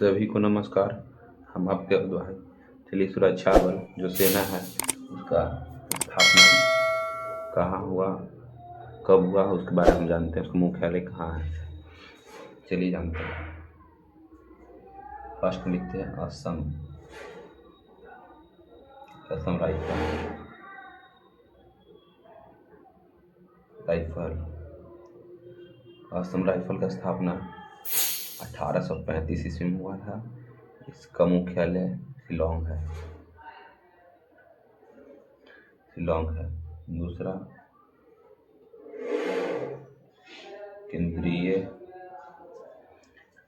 सभी को नमस्कार। हम आपके भाई। चलिए, सुरक्षा बल जो सेना है उसका स्थापना कहाँ हुआ, कब हुआ, उसके बारे में जानते हैं। उसका मुख्यालय कहाँ है, चलिए जानते हैं। फर्स्ट लिखते हैं असम। असम राइफल। असम राइफल का स्थापना 1835 ईस्वी में हुआ था। इसका मुख्यालय शिलोंग है। दूसरा,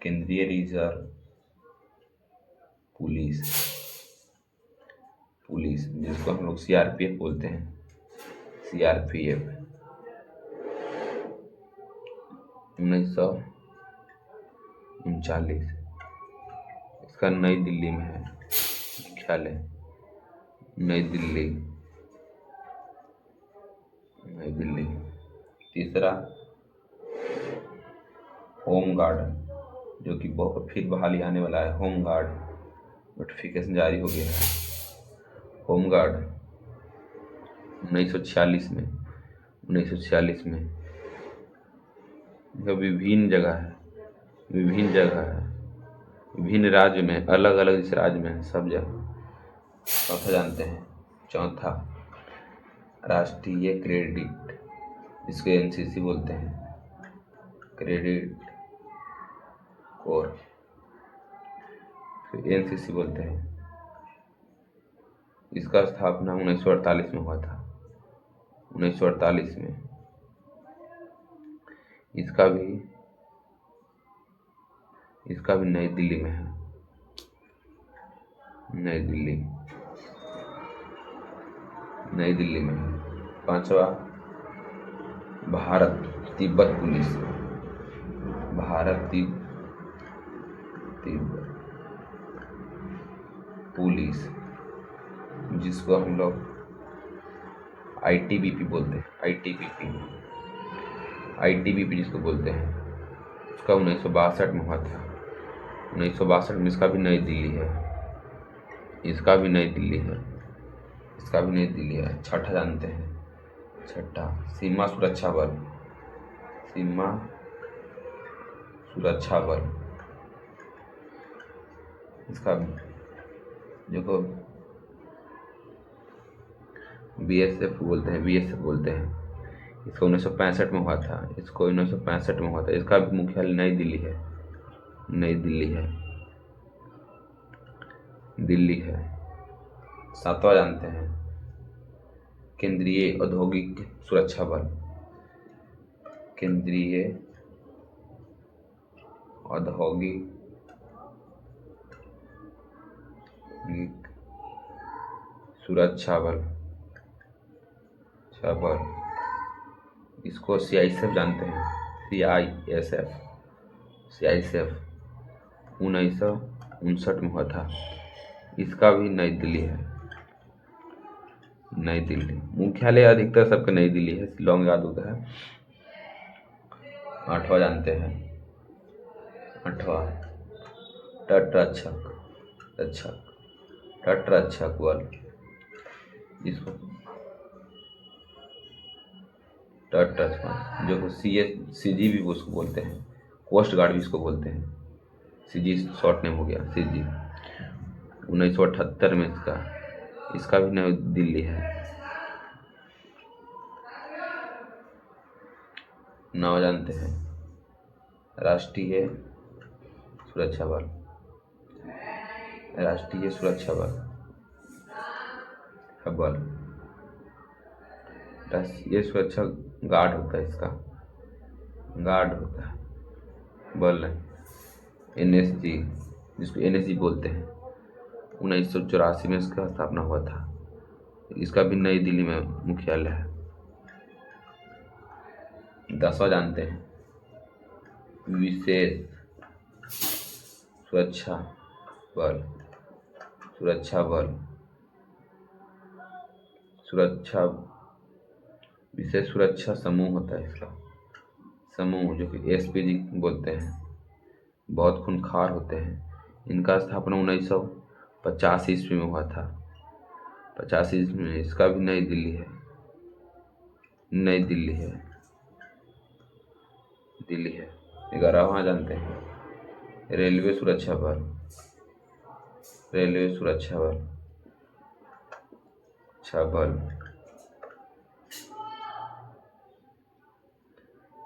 केंद्रीय रिजर्व पुलिस जिसको हम लोग CRPF बोलते हैं। CRPF 1939। इसका नई दिल्ली में है मुख्यालय। नई दिल्ली। तीसरा, होम गार्ड, जो कि बहुत फिर बहाली आने वाला है। होम गार्ड नोटिफिकेशन जारी हो गया है। होम गार्ड 1946 में यह विभिन्न जगह है, विभिन्न राज्य में, अलग अलग इस राज्य में सब जगह। चौथा जानते हैं। चौथा, राष्ट्रीय क्रेडिट, जिसको NCC बोलते हैं, क्रेडिट कोर, NCC बोलते हैं। इसका स्थापना 1948 में हुआ था। 1948 में। इसका भी नई दिल्ली में है। नई दिल्ली में है। पांचवा, भारत तिब्बत पुलिस, जिसको हम लोग ITBP बोलते हैं। ITBP जिसको बोलते हैं, उसका 1962 में हुआ था। 1962 में। इसका भी नई दिल्ली है। छठा जानते हैं। सीमा सुरक्षा बल। इसका जो BSF बोलते हैं। इसको 1965 में हुआ था। इसका भी मुख्यालय नई दिल्ली है। सातवां जानते हैं। केंद्रीय औद्योगिक सुरक्षा बल। इसको CISF जानते हैं। CISF 1959 में हुआ था। इसका भी नई दिल्ली। मुख्यालय अधिकतर सबका नई दिल्ली है। शिलोंग याद होता है। आठवां जानते हैं। तटरक्षक बल, जिसको जो CG भी उसको बोलते हैं। कोस्ट गार्ड भी इसको बोलते हैं। CG शॉर्ट नेम हो गया, CG। 1978 में इसका भी नई दिल्ली है। 9 जानते हैं। राष्ट्रीय सुरक्षा बल। ये सुरक्षा गार्ड होता है। इसका बल है। NSG, जिसको NSG बोलते हैं। 1984 में इसका स्थापना हुआ था। इसका भी नई दिल्ली में मुख्यालय है। 10वां जानते हैं। विशेष सुरक्षा विशेष सुरक्षा समूह होता है। इसका समूह, जो कि SPG बोलते हैं, बहुत खूंखार होते हैं। इनका स्थापना 1950 ईस्वी में हुआ था। 50 ईस्वी में। इसका भी नई दिल्ली है। नई दिल्ली है। दिल्ली है। 11वां जानते हैं, रेलवे सुरक्षा बल। रेलवे सुरक्षा बल। अच्छा बल।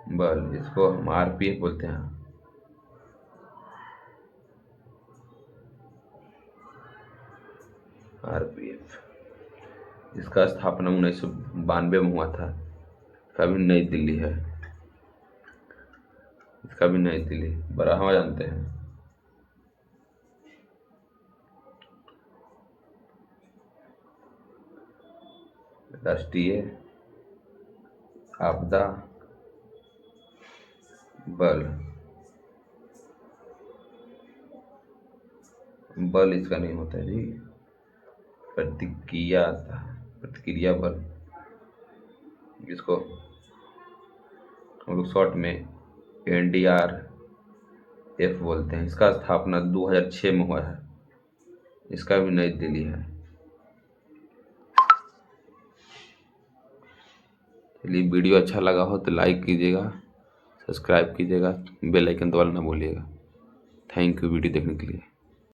बल इसको हम आरपीएफ बोलते हैं। आरपीएफ। इसका स्थापना 1992 में हुआ था। इसका भी नई दिल्ली है। इसका भी नई दिल्ली। 12वां जानते हैं, राष्ट्रीय आपदा बल। बल इसका नहीं होता है जी, प्रतिक्रिया प्रतिक्रिया बल। इसको हम लोग शॉर्ट में एनडीआरएफ बोलते हैं। इसका स्थापना 2006 में हुआ है। इसका भी नई दिल्ली है। चलिए, वीडियो अच्छा लगा हो तो लाइक कीजिएगा, सब्सक्राइब कीजिएगा, बेल आइकन दबाना ना भूलिएगा। थैंक यू वीडियो देखने के लिए।